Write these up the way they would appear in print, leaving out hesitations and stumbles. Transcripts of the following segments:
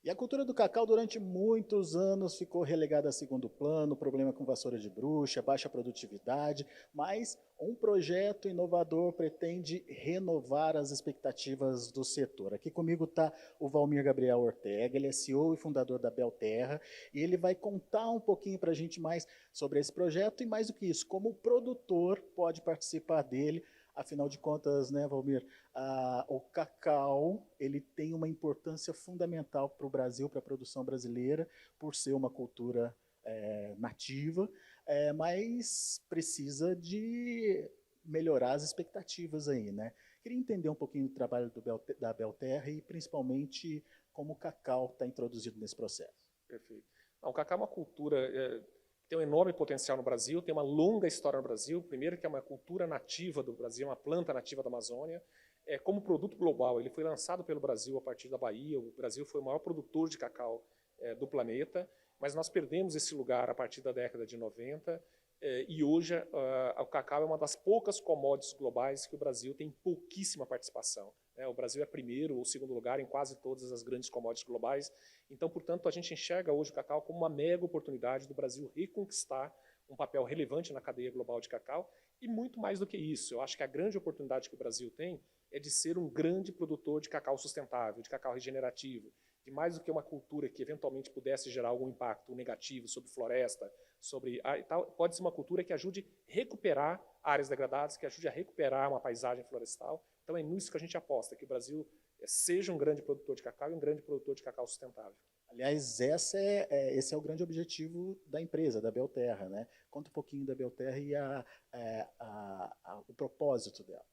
E a cultura do cacau durante muitos anos ficou relegada a segundo plano, problema com vassoura de bruxa, baixa produtividade, mas um projeto inovador pretende renovar as expectativas do setor. Aqui comigo está o Valmir Gabriel Ortega, ele é CEO e fundador da Belterra, e ele vai contar um pouquinho para a gente mais sobre esse projeto e mais do que isso, como o produtor pode participar dele. Afinal de contas, né, Valmir, o cacau ele tem uma importância fundamental para o Brasil, para a produção brasileira, por ser uma cultura nativa, mas precisa de melhorar as expectativas aí, né? Queria entender um pouquinho do trabalho da Belterra e principalmente como o cacau está introduzido nesse processo. Perfeito. Não, o cacau é uma cultura tem um enorme potencial no Brasil, tem uma longa história no Brasil. Primeiro que é uma cultura nativa do Brasil, uma planta nativa da Amazônia. Como produto global, ele foi lançado pelo Brasil a partir da Bahia. O Brasil foi o maior produtor de cacau do planeta, mas nós perdemos esse lugar a partir da década de 90. E hoje o cacau é uma das poucas commodities globais que o Brasil tem pouquíssima participação. O Brasil é primeiro ou segundo lugar em quase todas as grandes commodities globais. Então, portanto, a gente enxerga hoje o cacau como uma mega oportunidade do Brasil reconquistar um papel relevante na cadeia global de cacau. E muito mais do que isso, eu acho que a grande oportunidade que o Brasil tem é de ser um grande produtor de cacau sustentável, de cacau regenerativo, de mais do que uma cultura que eventualmente pudesse gerar algum impacto negativo sobre floresta, pode ser uma cultura que ajude a recuperar áreas degradadas, que ajude a recuperar uma paisagem florestal. Então é nisso que a gente aposta, que o Brasil seja um grande produtor de cacau e um grande produtor de cacau sustentável. Aliás, esse é o grande objetivo da empresa, da Belterra, né? Conta um pouquinho da Belterra e o propósito dela.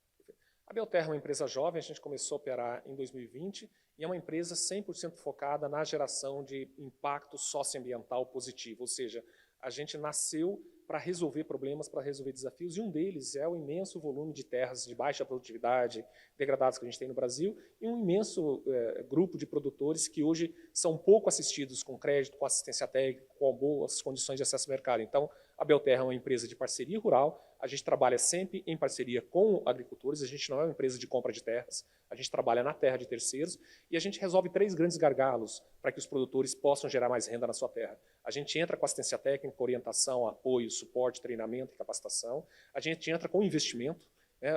A Belterra é uma empresa jovem, a gente começou a operar em 2020 e é uma empresa 100% focada na geração de impacto socioambiental positivo, ou seja, a gente nasceu para resolver problemas, para resolver desafios, e um deles é o imenso volume de terras de baixa produtividade, degradadas que a gente tem no Brasil, e um imenso grupo de produtores que hoje são pouco assistidos com crédito, com assistência técnica, com boas condições de acesso ao mercado. Então, a Belterra é uma empresa de parceria rural, a gente trabalha sempre em parceria com agricultores, a gente não é uma empresa de compra de terras, a gente trabalha na terra de terceiros e a gente resolve 3 grandes gargalos para que os produtores possam gerar mais renda na sua terra. A gente entra com assistência técnica, orientação, apoio, suporte, treinamento e capacitação. A gente entra com investimento.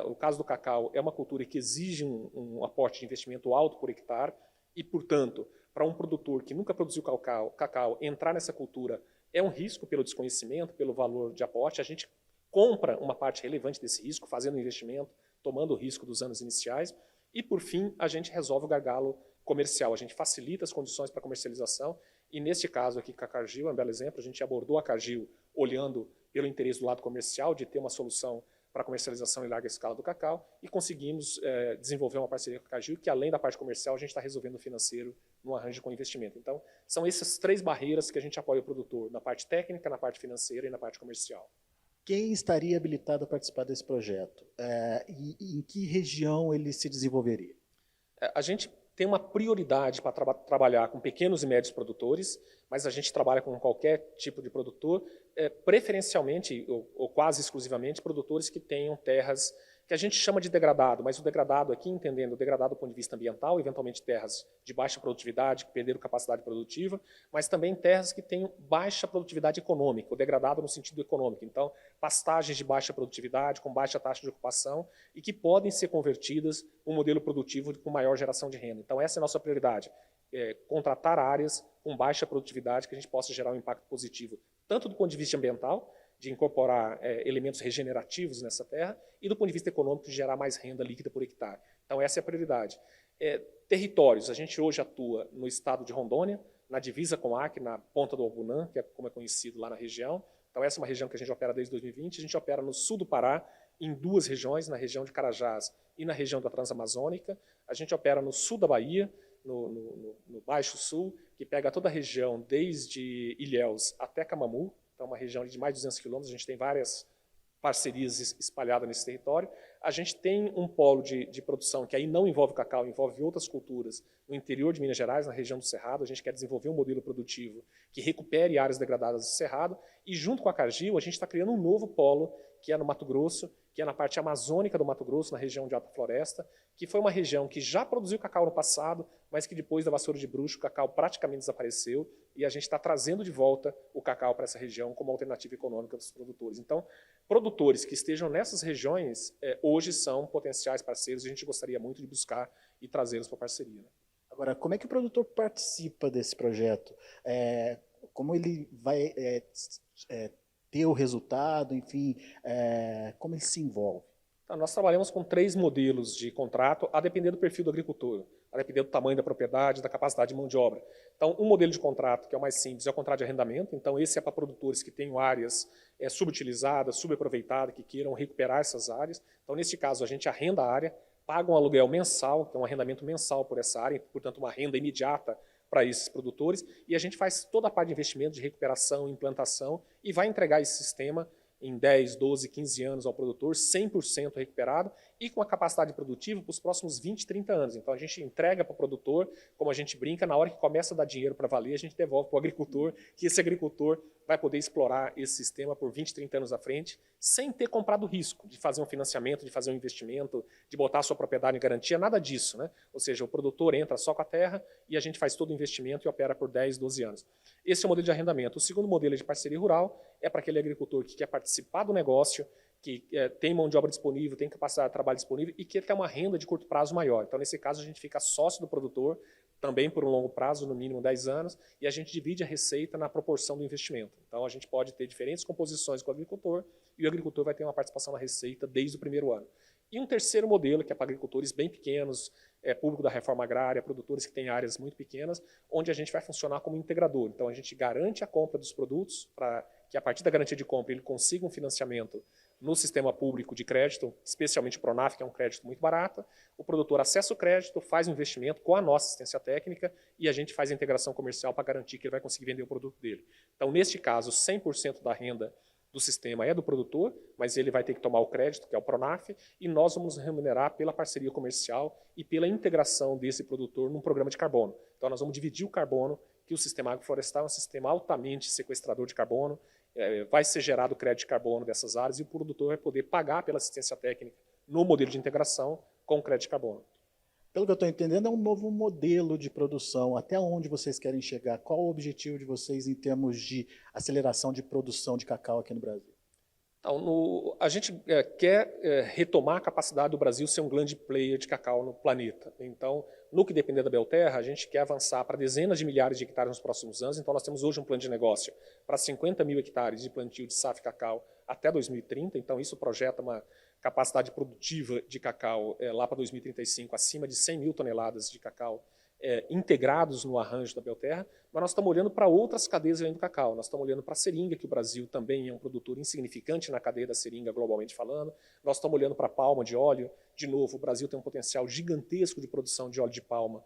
O caso do cacau é uma cultura que exige um aporte de investimento alto por hectare e, portanto, para um produtor que nunca produziu cacau, entrar nessa cultura é um risco pelo desconhecimento, pelo valor de aporte. A gente compra uma parte relevante desse risco, fazendo um investimento, tomando o risco dos anos iniciais. E, por fim, a gente resolve o gargalo comercial. A gente facilita as condições para comercialização. E, neste caso aqui, com a Cargill, é um belo exemplo, a gente abordou a Cargill olhando pelo interesse do lado comercial, de ter uma solução para a comercialização em larga escala do cacau, e conseguimos desenvolver uma parceria com a Cargill, que, além da parte comercial, a gente está resolvendo o financeiro no arranjo com investimento. Então, são essas 3 barreiras que a gente apoia o produtor, na parte técnica, na parte financeira e na parte comercial. Quem estaria habilitado a participar desse projeto? E em que região ele se desenvolveria? A gente tem uma prioridade para trabalhar com pequenos e médios produtores, mas a gente trabalha com qualquer tipo de produtor, preferencialmente ou quase exclusivamente produtores que tenham terras que a gente chama de degradado, mas o degradado aqui, entendendo o degradado do ponto de vista ambiental, eventualmente terras de baixa produtividade, que perderam capacidade produtiva, mas também terras que tenham baixa produtividade econômica, o degradado no sentido econômico. Então, pastagens de baixa produtividade, com baixa taxa de ocupação, e que podem ser convertidas para um modelo produtivo com maior geração de renda. Então, essa é a nossa prioridade, contratar áreas com baixa produtividade que a gente possa gerar um impacto positivo, tanto do ponto de vista ambiental, de incorporar elementos regenerativos nessa terra, e do ponto de vista econômico, de gerar mais renda líquida por hectare. Então, essa é a prioridade. Territórios, a gente hoje atua no estado de Rondônia, na divisa com o Acre, na ponta do Albunã, que é como é conhecido lá na região. Então, essa é uma região que a gente opera desde 2020. A gente opera no sul do Pará, em 2 regiões, na região de Carajás e na região da Transamazônica. A gente opera no sul da Bahia, no Baixo Sul, que pega toda a região, desde Ilhéus até Camamu. Então, uma região de mais de 200 quilômetros, a gente tem várias parcerias espalhadas nesse território. A gente tem um polo de produção que aí não envolve cacau, envolve outras culturas no interior de Minas Gerais, na região do Cerrado. A gente quer desenvolver um modelo produtivo que recupere áreas degradadas do Cerrado. E junto com a Cargill, a gente está criando um novo polo, que é no Mato Grosso, que é na parte amazônica do Mato Grosso, na região de Alta Floresta, que foi uma região que já produziu cacau no passado, mas que depois da vassoura de bruxo o cacau praticamente desapareceu, e a gente está trazendo de volta o cacau para essa região como alternativa econômica dos produtores. Então, produtores que estejam nessas regiões, hoje são potenciais parceiros, e a gente gostaria muito de buscar e trazê-los para a parceria. Agora, como é que o produtor participa desse projeto? Como ele vai ter o resultado, enfim, como ele se envolve? Então, nós trabalhamos com 3 modelos de contrato, a depender do perfil do agricultor, a depender do tamanho da propriedade, da capacidade de mão de obra. Então, um modelo de contrato, que é o mais simples, é o contrato de arrendamento. Então, esse é para produtores que tenham áreas subutilizadas, subaproveitadas, que queiram recuperar essas áreas. Então, nesse caso, a gente arrenda a área, paga um aluguel mensal, que é um arrendamento mensal por essa área, portanto, uma renda imediata para esses produtores, e a gente faz toda a parte de investimento, de recuperação, implantação, e vai entregar esse sistema em 10, 12, 15 anos ao produtor, 100% recuperado e com a capacidade produtiva para os próximos 20, 30 anos. Então a gente entrega para o produtor, como a gente brinca, na hora que começa a dar dinheiro para valer, a gente devolve para o agricultor, que esse agricultor vai poder explorar esse sistema por 20, 30 anos à frente, sem ter comprado risco de fazer um financiamento, de fazer um investimento, de botar a sua propriedade em garantia, nada disso, né? Ou seja, o produtor entra só com a terra e a gente faz todo o investimento e opera por 10, 12 anos. Esse é o modelo de arrendamento. O segundo modelo é de parceria rural, é para aquele agricultor que quer participar do negócio, que tem mão de obra disponível, tem capacidade de trabalho disponível e quer ter uma renda de curto prazo maior. Então, nesse caso, a gente fica sócio do produtor, também por um longo prazo, no mínimo 10 anos, e a gente divide a receita na proporção do investimento. Então, a gente pode ter diferentes composições com o agricultor, e o agricultor vai ter uma participação na receita desde o primeiro ano. E um terceiro modelo, que é para agricultores bem pequenos, público da reforma agrária, produtores que têm áreas muito pequenas, onde a gente vai funcionar como integrador. Então, a gente garante a compra dos produtos, para que a partir da garantia de compra ele consiga um financiamento no sistema público de crédito, especialmente o Pronaf, que é um crédito muito barato. O produtor acessa o crédito, faz o investimento com a nossa assistência técnica e a gente faz a integração comercial para garantir que ele vai conseguir vender o produto dele. Então, neste caso, 100% da renda do sistema é do produtor, mas ele vai ter que tomar o crédito, que é o Pronaf, e nós vamos remunerar pela parceria comercial e pela integração desse produtor num programa de carbono. Então, nós vamos dividir o carbono, que o sistema agroflorestal é um sistema altamente sequestrador de carbono, vai ser gerado crédito de carbono dessas áreas e o produtor vai poder pagar pela assistência técnica no modelo de integração com crédito de carbono. Pelo que eu estou entendendo, é um novo modelo de produção. Até onde vocês querem chegar? Qual o objetivo de vocês em termos de aceleração de produção de cacau aqui no Brasil? Então, a gente quer retomar a capacidade do Brasil ser um grande player de cacau no planeta. Então, no que depender da Belterra, a gente quer avançar para dezenas de milhares de hectares nos próximos anos. Então, nós temos hoje um plano de negócio para 50 mil hectares de plantio de safra cacau até 2030. Então, isso projeta uma capacidade produtiva de cacau lá para 2035, acima de 100 mil toneladas de cacau integrados no arranjo da Belterra, mas nós estamos olhando para outras cadeias além do cacau. Nós estamos olhando para a seringa, que o Brasil também é um produtor insignificante na cadeia da seringa, globalmente falando. Nós estamos olhando para a palma de óleo. De novo, o Brasil tem um potencial gigantesco de produção de óleo de palma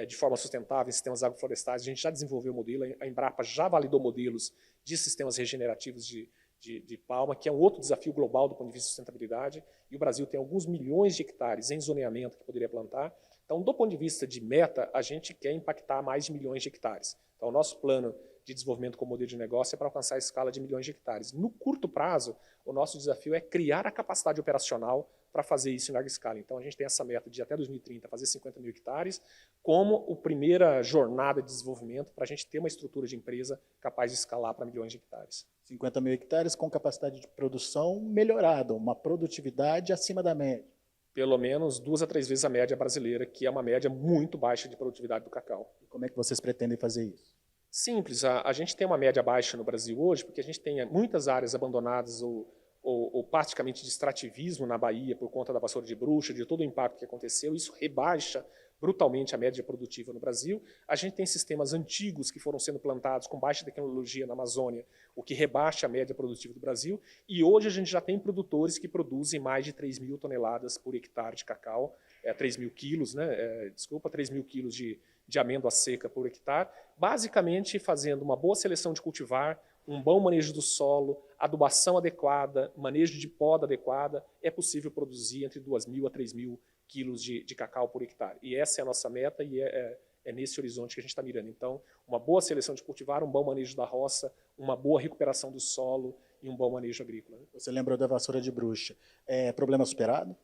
de forma sustentável em sistemas agroflorestais. A gente já desenvolveu o modelo, a Embrapa já validou modelos de sistemas regenerativos de palma, que é um outro desafio global do ponto de vista de sustentabilidade, e o Brasil tem alguns milhões de hectares em zoneamento que poderia plantar. Então, do ponto de vista de meta, a gente quer impactar mais de milhões de hectares. Então, o nosso plano de desenvolvimento com modelo de negócio é para alcançar a escala de milhões de hectares. No curto prazo, o nosso desafio é criar a capacidade operacional para fazer isso em larga escala. Então, a gente tem essa meta de até 2030 fazer 50 mil hectares como a primeira jornada de desenvolvimento para a gente ter uma estrutura de empresa capaz de escalar para milhões de hectares. 50 mil hectares com capacidade de produção melhorada, uma produtividade acima da média. Pelo menos 2 a 3 vezes a média brasileira, que é uma média muito baixa de produtividade do cacau. E como é que vocês pretendem fazer isso? Simples, a gente tem uma média baixa no Brasil hoje, porque a gente tem muitas áreas abandonadas ou praticamente de extrativismo na Bahia por conta da vassoura de bruxa, de todo o impacto que aconteceu. Isso rebaixa brutalmente a média produtiva no Brasil. A gente tem sistemas antigos que foram sendo plantados com baixa tecnologia na Amazônia, o que rebaixa a média produtiva do Brasil. E hoje a gente já tem produtores que produzem mais de 3 mil toneladas por hectare de cacau, 3 mil quilos, né? 3 mil quilos de amêndoa seca por hectare, basicamente fazendo uma boa seleção de cultivar, um bom manejo do solo, adubação adequada, manejo de poda adequada, é possível produzir entre 2 mil a 3 mil quilos de cacau por hectare. E essa é a nossa meta e é nesse horizonte que a gente está mirando. Então, uma boa seleção de cultivar, um bom manejo da roça, uma boa recuperação do solo e um bom manejo agrícola. Você lembrou da vassoura de bruxa. É problema superado?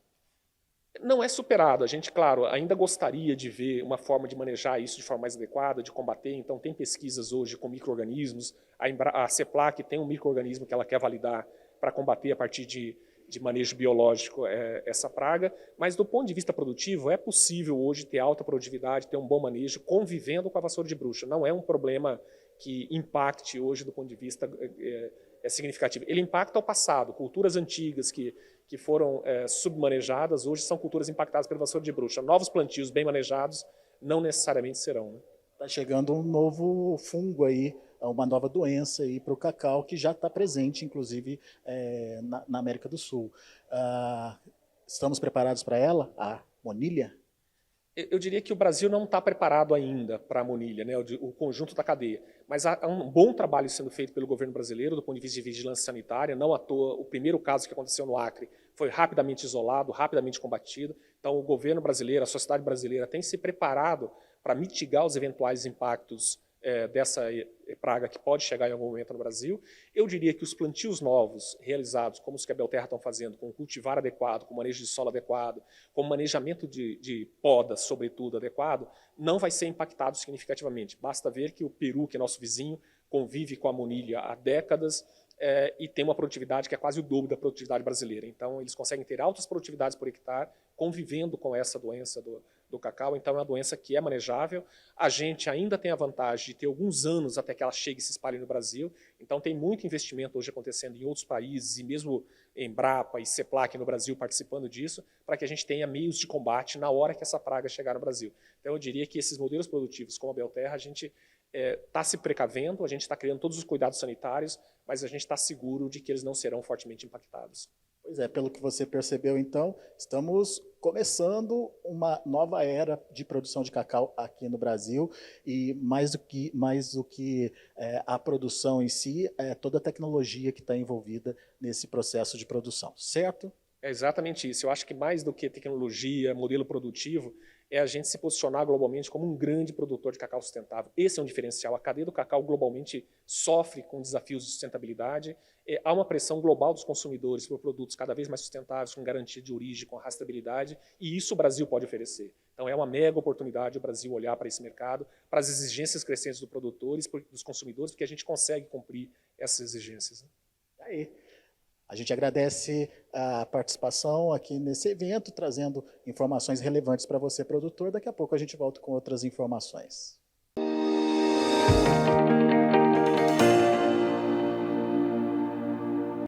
Não é superado. A gente, claro, ainda gostaria de ver uma forma de manejar isso de forma mais adequada, de combater. Então, tem pesquisas hoje com micro-organismos. A CEPLAC tem um micro-organismo que ela quer validar para combater a partir de manejo biológico essa praga. Mas, do ponto de vista produtivo, é possível hoje ter alta produtividade, ter um bom manejo, convivendo com a vassoura de bruxa. Não é um problema que impacte hoje do ponto de vista significativo. Ele impacta o passado. Culturas antigas que foram submanejadas, hoje são culturas impactadas pela vassoura de bruxa. Novos plantios bem manejados não necessariamente serão. Está chegando um novo fungo aí, uma nova doença aí para o cacau, que já está presente, inclusive, na América do Sul. Estamos preparados para ela, a monilha? Eu diria que o Brasil não está preparado ainda para a monilha, né, o conjunto da cadeia. Mas há um bom trabalho sendo feito pelo governo brasileiro do ponto de vista de vigilância sanitária. Não à toa, o primeiro caso que aconteceu no Acre foi rapidamente isolado, rapidamente combatido. Então, o governo brasileiro, a sociedade brasileira tem se preparado para mitigar os eventuais impactos dessa praga que pode chegar em algum momento no Brasil. Eu diria que os plantios novos realizados, como os que a Belterra estão fazendo, com cultivar adequado, com manejo de solo adequado, com manejamento de podas, sobretudo, adequado, não vai ser impactado significativamente. Basta ver que o Peru, que é nosso vizinho, convive com a monilha há décadas e tem uma produtividade que é quase o dobro da produtividade brasileira. Então, eles conseguem ter altas produtividades por hectare, convivendo com essa doença do cacau. Então, é uma doença que é manejável. A gente ainda tem a vantagem de ter alguns anos até que ela chegue e se espalhe no Brasil. Então, tem muito investimento hoje acontecendo em outros países, e mesmo Embrapa e CEPLAC no Brasil participando disso, para que a gente tenha meios de combate na hora que essa praga chegar no Brasil. Então, eu diria que esses modelos produtivos, como a Belterra, a gente está se precavendo, a gente está criando todos os cuidados sanitários, mas a gente está seguro de que eles não serão fortemente impactados. Pois é, pelo que você percebeu, então, estamos começando uma nova era de produção de cacau aqui no Brasil, e mais do que a produção em si, toda a tecnologia que está envolvida nesse processo de produção, certo? É exatamente isso. Eu acho que mais do que tecnologia, modelo produtivo, é a gente se posicionar globalmente como um grande produtor de cacau sustentável. Esse é um diferencial. A cadeia do cacau globalmente sofre com desafios de sustentabilidade. Há uma pressão global dos consumidores por produtos cada vez mais sustentáveis, com garantia de origem, com rastreabilidade, e isso o Brasil pode oferecer. Então é uma mega oportunidade o Brasil olhar para esse mercado, para as exigências crescentes dos produtores, dos consumidores, porque a gente consegue cumprir essas exigências. Aí. A gente agradece a participação aqui nesse evento, trazendo informações relevantes para você, produtor. Daqui a pouco a gente volta com outras informações.